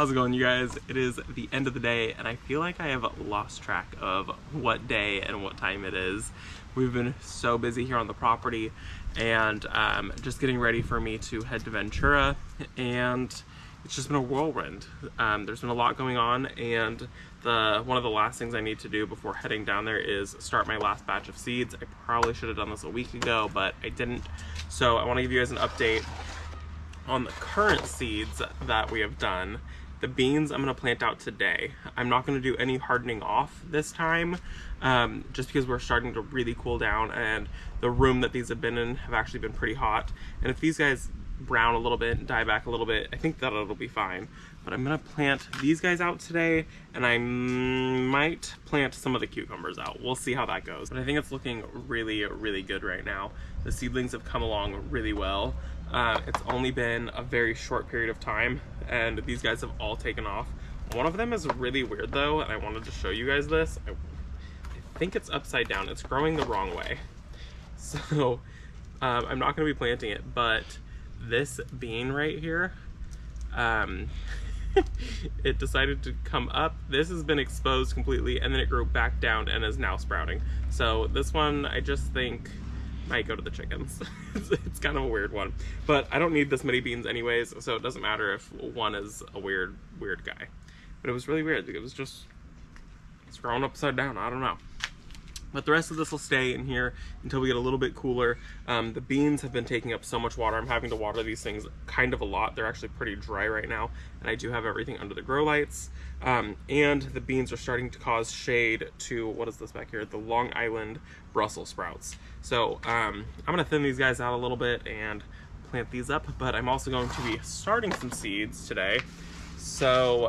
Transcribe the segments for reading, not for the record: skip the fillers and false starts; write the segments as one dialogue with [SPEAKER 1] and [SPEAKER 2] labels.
[SPEAKER 1] How's it going, you guys? It is the end of the day and I feel like I have lost track of what day and what time it is. We've been so busy here on the property and just getting ready for me to head to Ventura, and it's just been a whirlwind. There's been a lot going on, and one of the last things I need to do before heading down there is start my last batch of seeds. I probably should have done this a week ago, but I didn't. So I want to give you guys an update on the current seeds that we have done. The beans I'm going to plant out today. I'm not going to do any hardening off this time, just because we're starting to really cool down, and the room that these have been in have actually been pretty hot. And if these guys brown a little bit and die back a little bit, I think that it'll be fine. But I'm going to plant these guys out today, and I might plant some of the cucumbers out. We'll see how that goes. But I think it's looking really, really good right now. The seedlings have come along really well. It's only been a very short period of time, and these guys have all taken off. One of them is really weird though, and I wanted to show you guys this. I think it's upside down. It's growing the wrong way. So I'm not going to be planting it, but this bean right here, it decided to come up. This has been exposed completely, and then it grew back down and is now sprouting. So this one, I just think might go to the chickens. It's kind of a weird one, but I don't need this many beans anyways, so it doesn't matter if one is a weird guy. But it was really weird. It was just, it's growing upside down. I don't know. But the rest of this will stay in here until we get a little bit cooler. The beans have been taking up so much water. I'm having to water these things kind of a lot. They're actually pretty dry right now, and I do have everything under the grow lights. And the beans are starting to cause shade to, what is this back here? The Long Island Brussels sprouts. So I'm gonna thin these guys out a little bit and plant these up, but I'm also going to be starting some seeds today. So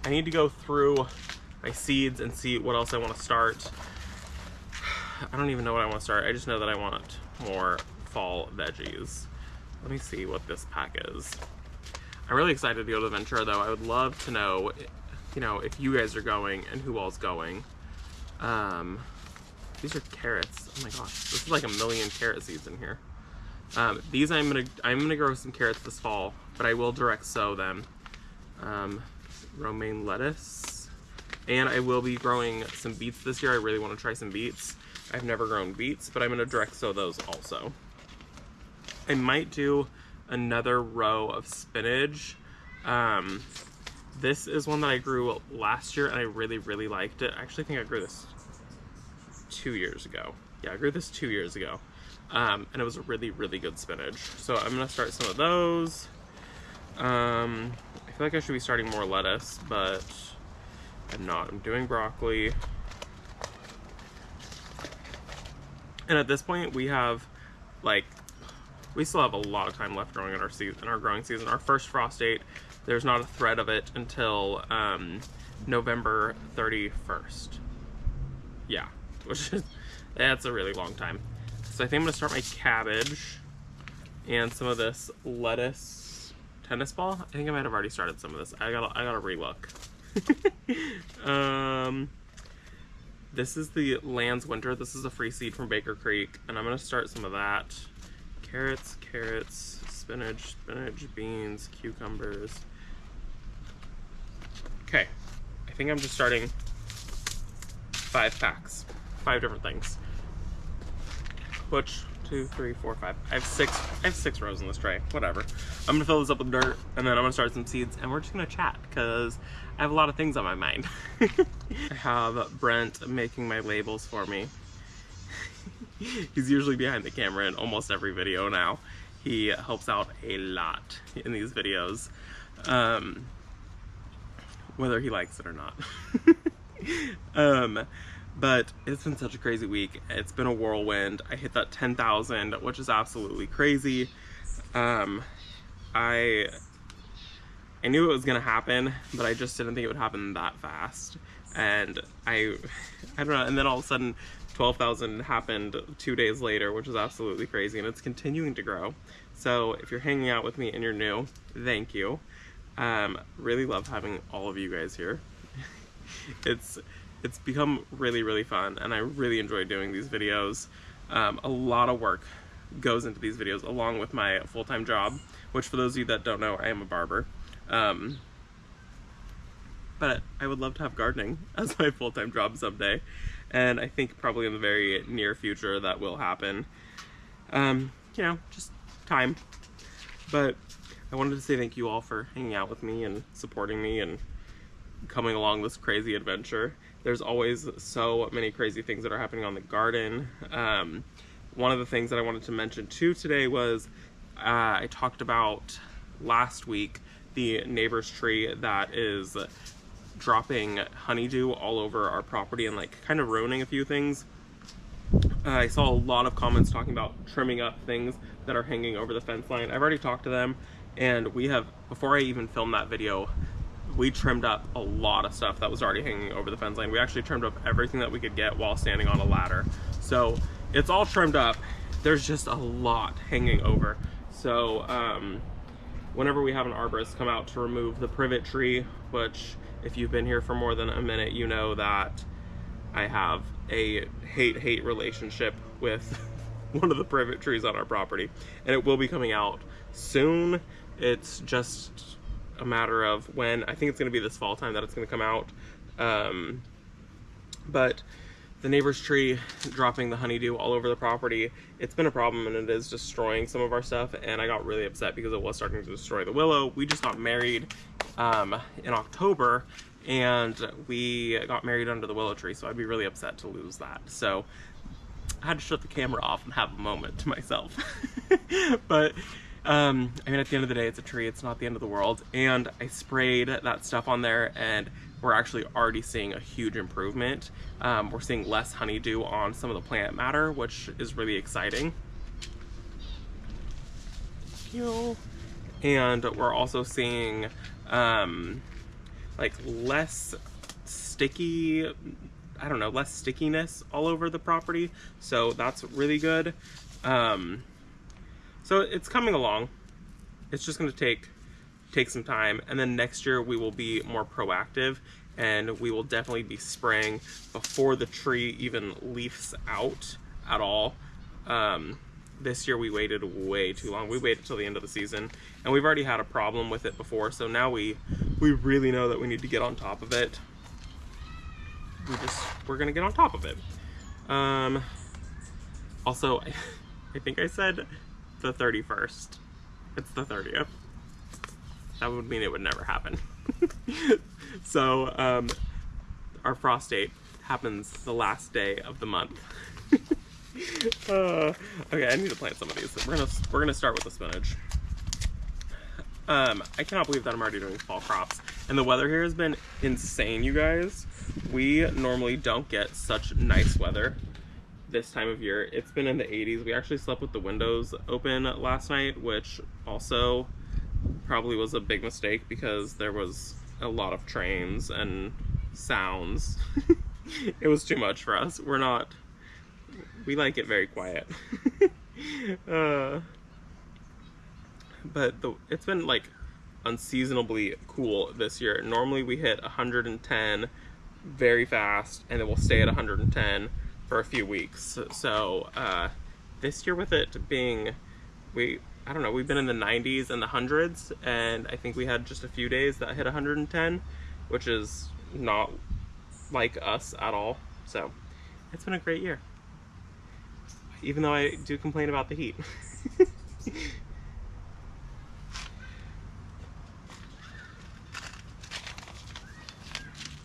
[SPEAKER 1] I need to go through my seeds and see what else I want to start. I don't even know what I want to start. I just know that I want more fall veggies. Let me see what this pack is. I'm really excited to go to Ventura though. I would love to know, you know, if you guys are going and who all's going. These are carrots. Oh my gosh, this is like 1 million carrot seeds in here. These I'm gonna grow some carrots this fall, but I will direct sow them. Romaine lettuce. And I will be growing some beets this year. I really want to try some beets. I've never grown beets, but I'm going to direct sow those also. I might do another row of spinach. This is one that I grew last year, and I really, really liked it. I actually think I grew this 2 years ago. Yeah, I grew this 2 years ago. And it was a really, really good spinach. So I'm going to start some of those. I feel like I should be starting more lettuce, but I'm not. I'm doing broccoli. And at this point, we have, like, we still have a lot of time left growing in our growing season. Our first frost date, there's not a thread of it until November 31st. Yeah, which is, that's a really long time. So I think I'm gonna start my cabbage and some of this lettuce tennis ball. I think I might have already started some of this. I gotta relook. This is the Land's Winter. This is a free seed from Baker Creek, and I'm gonna start some of that. Carrots, spinach, beans, cucumbers. Okay, I think I'm just starting 5 packs, 5 different things. Which 2, 3, 4, 5. I have 6 rows in this tray. Whatever. I'm gonna fill this up with dirt, and then I'm gonna start some seeds, and we're just gonna chat because I have a lot of things on my mind. I have Brent making my labels for me. He's usually behind the camera in almost every video now. He helps out a lot in these videos, whether he likes it or not. But it's been such a crazy week. It's been a whirlwind. I hit that 10,000, which is absolutely crazy. I knew it was gonna happen, but I just didn't think it would happen that fast. And I don't know, and then all of a sudden 12,000 happened 2 days later, which is absolutely crazy, and it's continuing to grow. So if you're hanging out with me and you're new, thank you. Really love having all of you guys here. It's become really, really fun, and I really enjoy doing these videos. A lot of work goes into these videos along with my full-time job, which for those of you that don't know, I am a barber. But I would love to have gardening as my full-time job someday, and I think probably in the very near future that will happen. You know, just time. But I wanted to say thank you all for hanging out with me and supporting me and coming along this crazy adventure. There's always so many crazy things that are happening on the garden. One of the things that I wanted to mention too today was I talked about last week the neighbor's tree that is dropping honeydew all over our property and like kind of ruining a few things. I saw a lot of comments talking about trimming up things that are hanging over the fence line. I've already talked to them, and we have, before I even filmed that video, we trimmed up a lot of stuff that was already hanging over the fence line. We actually trimmed up everything that we could get while standing on a ladder. So it's all trimmed up. There's just a lot hanging over. So whenever we have an arborist come out to remove the privet tree, which if you've been here for more than a minute, you know that I have a hate-hate relationship with one of the privet trees on our property, and it will be coming out soon. It's just a matter of when. I think it's going to be this fall time that it's going to come out. But the neighbor's tree dropping the honeydew all over the property, it's been a problem, and it is destroying some of our stuff, and I got really upset because it was starting to destroy the willow. We just got married in October, and we got married under the willow tree, so I'd be really upset to lose that. So I had to shut the camera off and have a moment to myself. But I mean, at the end of the day, it's a tree, it's not the end of the world. And I sprayed that stuff on there, and we're actually already seeing a huge improvement. We're seeing less honeydew on some of the plant matter, which is really exciting. Thank you. And we're also seeing like less sticky, I don't know, less stickiness all over the property. So that's really good. So it's coming along. It's just going to take some time, and then next year we will be more proactive, and we will definitely be spraying before the tree even leaves out at all. This year we waited way too long. We waited till the end of the season, and we've already had a problem with it before, so now we really know that we need to get on top of it. We're gonna get on top of it. Also, I think I said the 31st. It's the 30th. That would mean it would never happen. So our frost date happens the last day of the month. Okay, I need to plant some of these. We're gonna start with the spinach. I cannot believe that I'm already doing fall crops, and the weather here has been insane, you guys. We normally don't get such nice weather this time of year. It's been in the 80s. We actually slept with the windows open last night, which also probably was a big mistake because there was a lot of trains and sounds. It was too much for us. We like it very quiet. But it's been like unseasonably cool this year. Normally we hit 110 very fast, and then we'll stay at 110 for a few weeks. So this year, with it being, I don't know, we've been in the 90s and the hundreds, and I think we had just a few days that hit 110, which is not like us at all. So it's been a great year, even though I do complain about the heat.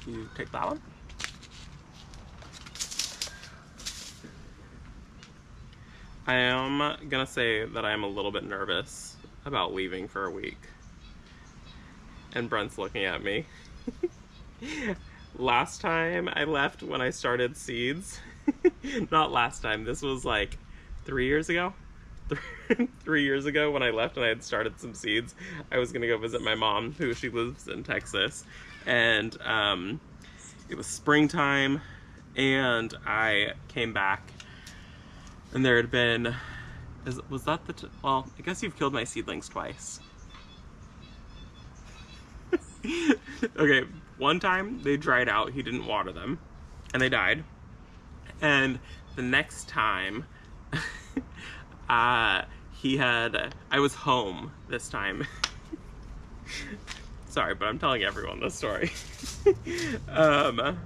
[SPEAKER 1] You take that one. I am gonna say that I am a little bit nervous about leaving for a week. And Brent's looking at me. Last time I left when I started seeds. Not last time, this was like 3 years ago. 3 years ago when I left and I had started some seeds. I was gonna go visit my mom, who she lives in Texas. And it was springtime, and I came back, and there had been, was that well, I guess you've killed my seedlings twice. Okay, one time they dried out, he didn't water them, and they died. And the next time, I was home this time. Sorry, but I'm telling everyone this story. Am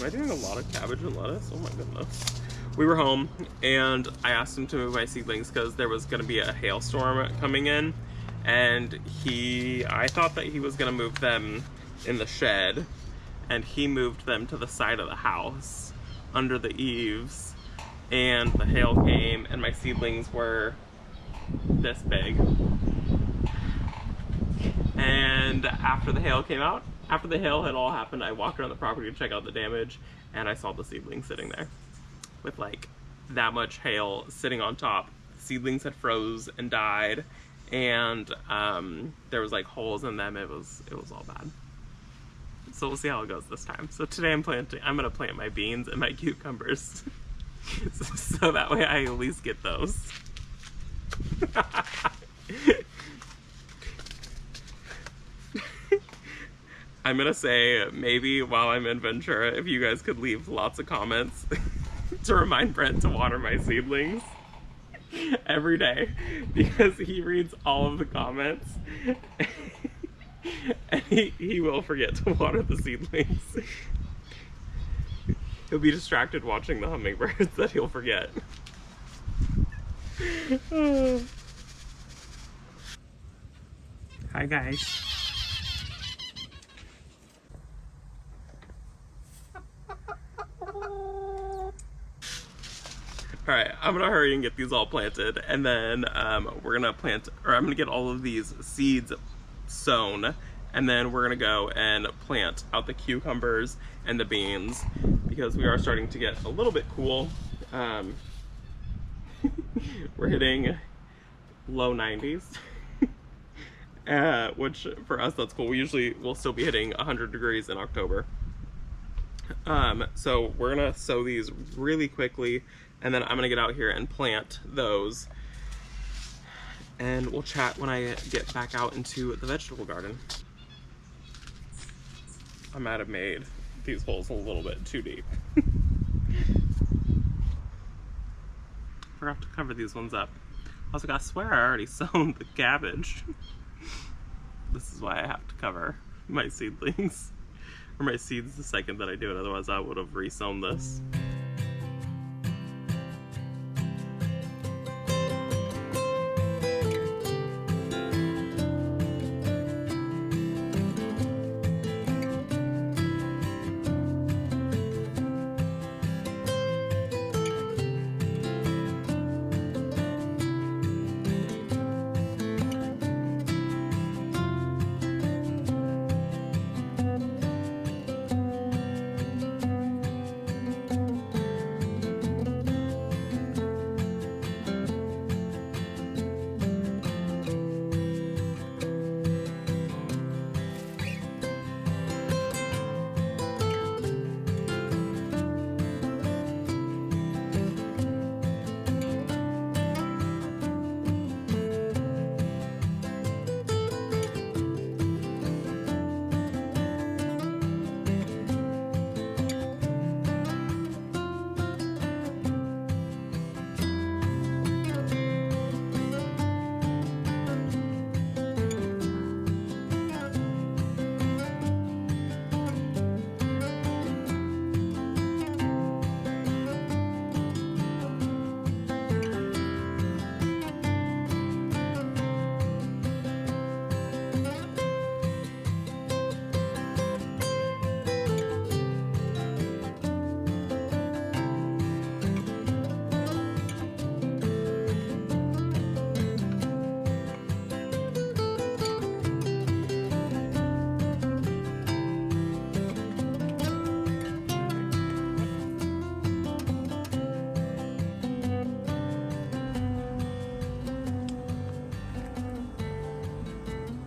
[SPEAKER 1] I doing a lot of cabbage and lettuce? Oh my goodness. We were home and I asked him to move my seedlings because there was going to be a hailstorm coming in, and I thought that he was going to move them in the shed, and he moved them to the side of the house under the eaves, and the hail came and my seedlings were this big. And after the hail came out, after the hail had all happened, I walked around the property to check out the damage, and I saw the seedlings sitting there with like that much hail sitting on top. The seedlings had froze and died, and there was like holes in them. It was all bad. So we'll see how it goes this time. So today I'm gonna plant my beans and my cucumbers so that way I at least get those. I'm gonna say maybe while I'm in Ventura, if you guys could leave lots of comments to remind Brent to water my seedlings every day, because he reads all of the comments and he will forget to water the seedlings. He'll be distracted watching the hummingbirds that he'll forget. Hi guys. Alright, I'm gonna hurry and get these all planted, and then we're gonna I'm gonna get all of these seeds sown, and then we're gonna go and plant out the cucumbers and the beans, because we are starting to get a little bit cool. We're hitting low 90s, which for us that's cool. We'll still be hitting 100 degrees in October. So we're gonna sow these really quickly, and then I'm gonna get out here and plant those, and we'll chat when I get back out into the vegetable garden. I might have made these holes a little bit too deep. Forgot to cover these ones up. Also, I swear I already sown the cabbage. This is why I have to cover my seedlings, or my seeds, the second that I do it, otherwise I would have re-sown this.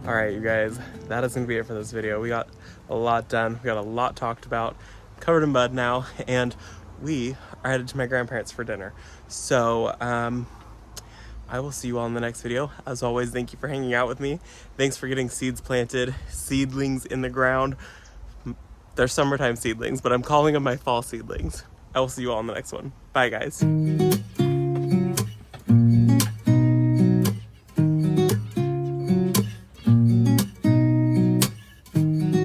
[SPEAKER 1] Alright, you guys, that is going to be it for this video. We got a lot done. We got a lot talked about, covered in mud now, and we are headed to my grandparents for dinner. So, I will see you all in the next video. As always, thank you for hanging out with me. Thanks for getting seeds planted, seedlings in the ground. They're summertime seedlings, but I'm calling them my fall seedlings. I will see you all in the next one. Bye, guys.